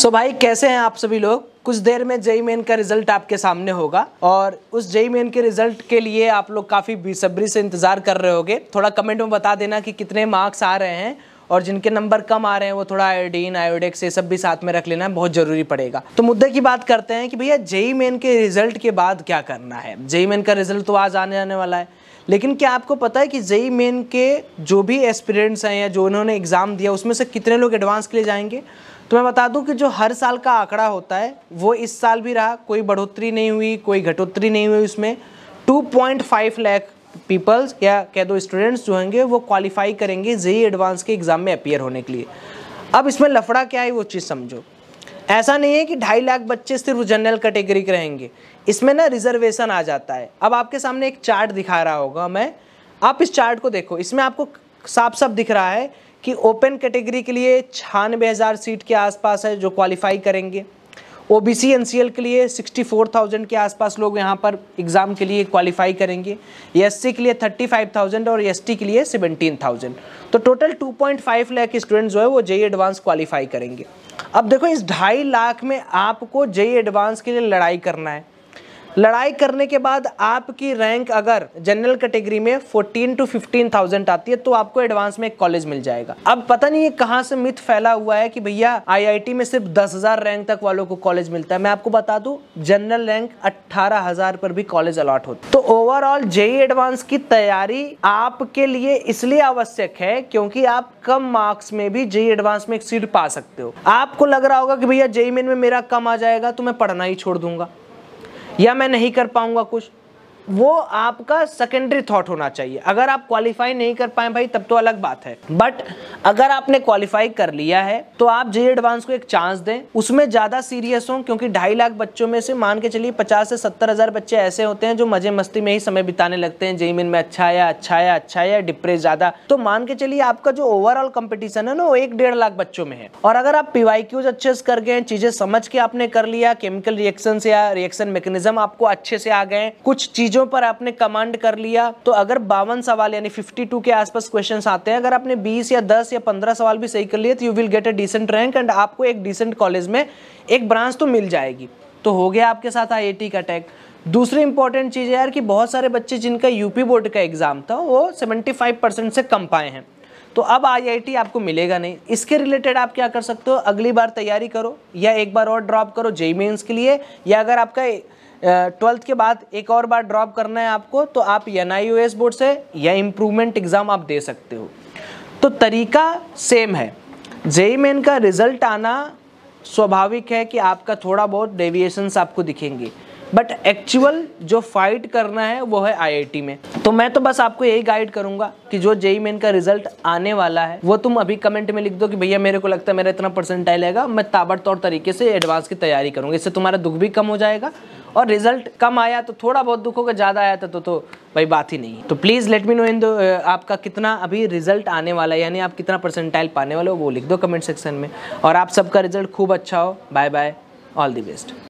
सो भाई कैसे हैं आप सभी लोग। कुछ देर में जेईई मेन का रिजल्ट आपके सामने होगा और उस जेईई मेन के रिजल्ट के लिए आप लोग काफ़ी बेसब्री से इंतज़ार कर रहे होगे। थोड़ा कमेंट में बता देना कि कितने मार्क्स आ रहे हैं और जिनके नंबर कम आ रहे हैं वो थोड़ा आयोडीन आयोडेक्स ये सब भी साथ में रख लेना, बहुत ज़रूरी पड़ेगा। तो मुद्दे की बात करते हैं कि भैया जेईई मेन के रिजल्ट के बाद क्या करना है। जेईई मेन का रिजल्ट तो आज आने वाला है, लेकिन क्या आपको पता है कि जेईई मेन के जो भी एस्पिरेंट्स हैं या जो उन्होंने एग्ज़ाम दिया उसमें से कितने लोग एडवांस के लिए जाएंगे। तो मैं बता दूं कि जो हर साल का आंकड़ा होता है वो इस साल भी रहा, कोई बढ़ोतरी नहीं हुई, कोई घटोतरी नहीं हुई। उसमें 2.5 लाख पीपल्स या कह दो स्टूडेंट्स जो होंगे वो क्वालिफाई करेंगे जेईई एडवांस के एग्ज़ाम में अपीयर होने के लिए। अब इसमें लफड़ा क्या है वो चीज़ समझो। ऐसा नहीं है कि 2.5 लाख बच्चे सिर्फ जनरल कैटेगरी के रहेंगे, इसमें ना रिजर्वेशन आ जाता है। अब आपके सामने एक चार्ट दिखा रहा होगा मैं, आप इस चार्ट को देखो, इसमें आपको साफ साफ दिख रहा है कि ओपन कैटेगरी के लिए 96,000 सीट के आसपास है जो क्वालिफाई करेंगे। ओबीसी एनसीएल के लिए 64,000 के आसपास लोग यहाँ पर एग्ज़ाम के लिए क्वालिफाई करेंगे। एससी के लिए 35,000 और एसटी के लिए 17,000। तो टोटल 2.5 लाख स्टूडेंट जो है वो जेईई एडवांस क्वालिफाई करेंगे। अब देखो इस 2.5 लाख में आपको जेईई एडवांस के लिए लड़ाई करना है। लड़ाई करने के बाद आपकी रैंक अगर जनरल कैटेगरी में 14 to 15,000 आती है तो आपको एडवांस में एक कॉलेज मिल जाएगा। अब पता नहीं ये कहाँ से मिथ फैला हुआ है कि भैया आईआईटी में सिर्फ 10,000 रैंक तक वालों को कॉलेज मिलता है। मैं आपको बता दूं जनरल रैंक 18,000 पर भी कॉलेज अलॉट होता है। तो ओवरऑल जेईई एडवांस की तैयारी आपके लिए इसलिए आवश्यक है क्योंकि आप कम मार्क्स में भी जेईई एडवांस में एक सीट पा सकते हो। आपको लग रहा होगा कि भैया जेईई मेन में मेरा कम आ जाएगा तो मैं पढ़ना ही छोड़ दूंगा या मैं नहीं कर पाऊंगा कुछ, वो आपका सेकेंडरी थॉट होना चाहिए। अगर आप क्वालिफाई नहीं कर पाए भाई तब तो अलग बात है, बट अगर आपने क्वालिफाई कर लिया है तो आप जेईई एडवांस को एक चांस दें, उसमें ज़्यादा सीरियस हों। क्योंकि 2.5 लाख बच्चों में से मान के चलिए 50 से 70,000 बच्चे ऐसे होते हैं जो मजे मस्ती में ही समय बिताने लगते हैं। जेईई मेन में अच्छा या डिप्रेस ज़्यादा, तो मान के चलिए आपका जो ओवरऑल कंपटीशन है ना वो 1-1.5 लाख बच्चों में है। और अगर आप पीवाईक्यूज अच्छे से कर गए, चीज़ें समझ के आपने कर लिया, केमिकल रिएक्शन या रिएक्शन मैकेनिज्म आपको अच्छे से आ गए, कुछ चीज़ों पर आपने कमांड कर लिया, तो अगर 52 सवाल यानी 52 के आसपास क्वेश्चंस आते हैं, अगर आपने 20 या 10 या 15 सवाल भी सही कर लिए तो you will get a decent rank and आपको एक डिसेंट कॉलेज में एक ब्रांच तो मिल जाएगी। तो हो गया आपके साथ आईआईटी का टैग। दूसरी इंपॉर्टेंट चीज़ है यार कि बहुत सारे बच्चे जिनका यूपी बोर्ड का एग्जाम था वो 75% से कम पाए हैं, तो अब आईआईटी आपको मिलेगा नहीं। इसके रिलेटेड आप क्या कर सकते हो, अगली बार तैयारी करो या एक बार और ड्रॉप करो जेईई मेंस के लिए, या अगर आपका 12th के बाद एक और बार ड्रॉप करना है आपको तो आप NIOS बोर्ड से या इम्प्रूवमेंट एग्ज़ाम आप दे सकते हो। तो तरीका सेम है। जेईई मेन का रिजल्ट आना स्वाभाविक है कि आपका थोड़ा बहुत डेविएशंस आपको दिखेंगे, बट एक्चुअल जो फाइट करना है वो है आईआईटी में। तो मैं तो बस आपको यही गाइड करूंगा कि जो जेईई मेन का रिजल्ट आने वाला है वो तुम अभी कमेंट में लिख दो कि भैया मेरे को लगता है मेरा इतना परसेंटाइल आएगा, मैं ताबड़तोड़ तरीके से एडवांस की तैयारी करूंगा। इससे तुम्हारा दुख भी कम हो जाएगा और रिजल्ट कम आया तो थोड़ा बहुत दुख होगा, ज़्यादा आया तो भाई बात ही नहीं है। तो प्लीज़ लेट मी नो इन दो आपका कितना अभी रिजल्ट आने वाला है, यानी आप कितना परसेंटाइल पाने वाले हो वो लिख दो कमेंट सेक्शन में। और आप सबका रिजल्ट खूब अच्छा हो। Bye bye, all the best.